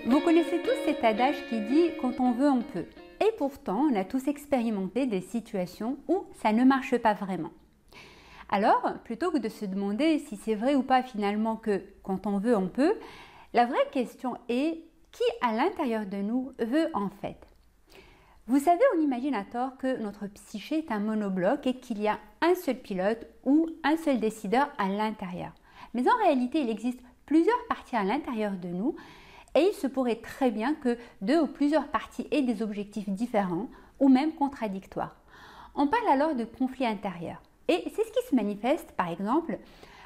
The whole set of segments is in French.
Vous connaissez tous cet adage qui dit « quand on veut, on peut ». Et pourtant, on a tous expérimenté des situations où ça ne marche pas vraiment. Alors, plutôt que de se demander si c'est vrai ou pas finalement que quand on veut, on peut, la vraie question est qui à l'intérieur de nous veut en fait? Vous savez, on imagine à tort que notre psyché est un monobloc et qu'il y a un seul pilote ou un seul décideur à l'intérieur. Mais en réalité, il existe plusieurs parties à l'intérieur de nous et il se pourrait très bien que deux ou plusieurs parties aient des objectifs différents ou même contradictoires. On parle alors de conflit intérieur. Et c'est ce qui se manifeste, par exemple,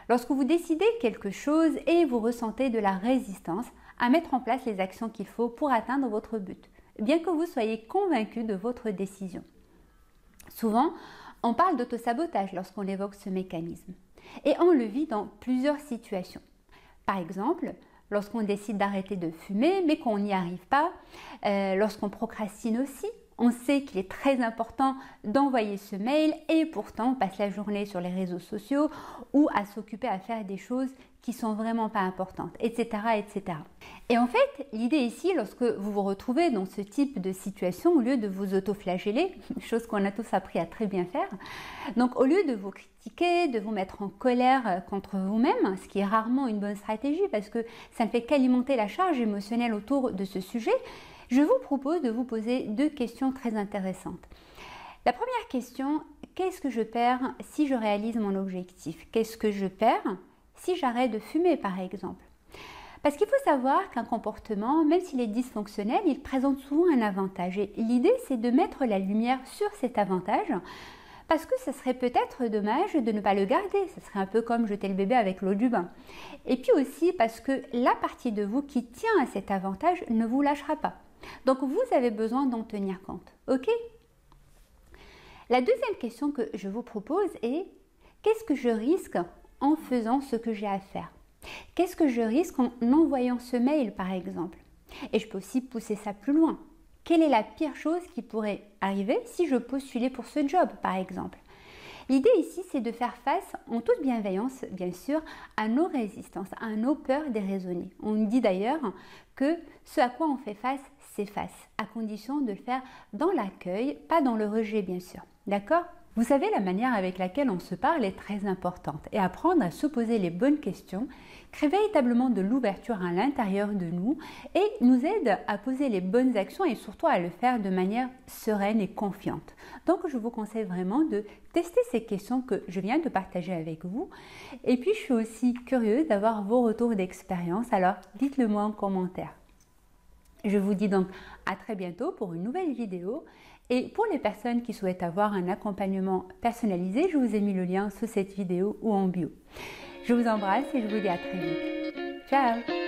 lorsque vous décidez quelque chose et vous ressentez de la résistance à mettre en place les actions qu'il faut pour atteindre votre but, bien que vous soyez convaincu de votre décision. Souvent, on parle d'autosabotage lorsqu'on évoque ce mécanisme. Et on le vit dans plusieurs situations. Par exemple, lorsqu'on décide d'arrêter de fumer, mais qu'on n'y arrive pas, lorsqu'on procrastine aussi, on sait qu'il est très important d'envoyer ce mail et pourtant on passe la journée sur les réseaux sociaux ou à s'occuper à faire des choses qui sont vraiment pas importantes, etc., etc. Et en fait, l'idée ici, lorsque vous vous retrouvez dans ce type de situation, au lieu de vous auto-flageller, chose qu'on a tous appris à très bien faire, donc au lieu de vous critiquer, de vous mettre en colère contre vous-même, ce qui est rarement une bonne stratégie parce que ça ne fait qu'alimenter la charge émotionnelle autour de ce sujet, je vous propose de vous poser deux questions très intéressantes. La première question, qu'est-ce que je perds si je réalise mon objectif? Qu'est-ce que je perds si j'arrête de fumer, par exemple? Parce qu'il faut savoir qu'un comportement, même s'il est dysfonctionnel, il présente souvent un avantage. Et l'idée, c'est de mettre la lumière sur cet avantage parce que ce serait peut-être dommage de ne pas le garder. Ce serait un peu comme jeter le bébé avec l'eau du bain. Et puis aussi parce que la partie de vous qui tient à cet avantage ne vous lâchera pas. Donc, vous avez besoin d'en tenir compte. OK? La deuxième question que je vous propose est qu'est-ce que je risque en faisant ce que j'ai à faire? Qu'est-ce que je risque en envoyant ce mail, par exemple? Et je peux aussi pousser ça plus loin. Quelle est la pire chose qui pourrait arriver si je postulais pour ce job, par exemple? L'idée ici, c'est de faire face, en toute bienveillance, bien sûr, à nos résistances, à nos peurs déraisonnées. On dit d'ailleurs que ce à quoi on fait face, c'est face, à condition de le faire dans l'accueil, pas dans le rejet, bien sûr. D'accord? Vous savez, la manière avec laquelle on se parle est très importante et apprendre à se poser les bonnes questions crée véritablement de l'ouverture à l'intérieur de nous et nous aide à poser les bonnes actions et surtout à le faire de manière sereine et confiante. Donc, je vous conseille vraiment de tester ces questions que je viens de partager avec vous. Et puis, je suis aussi curieuse d'avoir vos retours d'expérience, alors dites-le moi en commentaire. Je vous dis donc à très bientôt pour une nouvelle vidéo. Et pour les personnes qui souhaitent avoir un accompagnement personnalisé, je vous ai mis le lien sous cette vidéo ou en bio. Je vous embrasse et je vous dis à très vite. Ciao!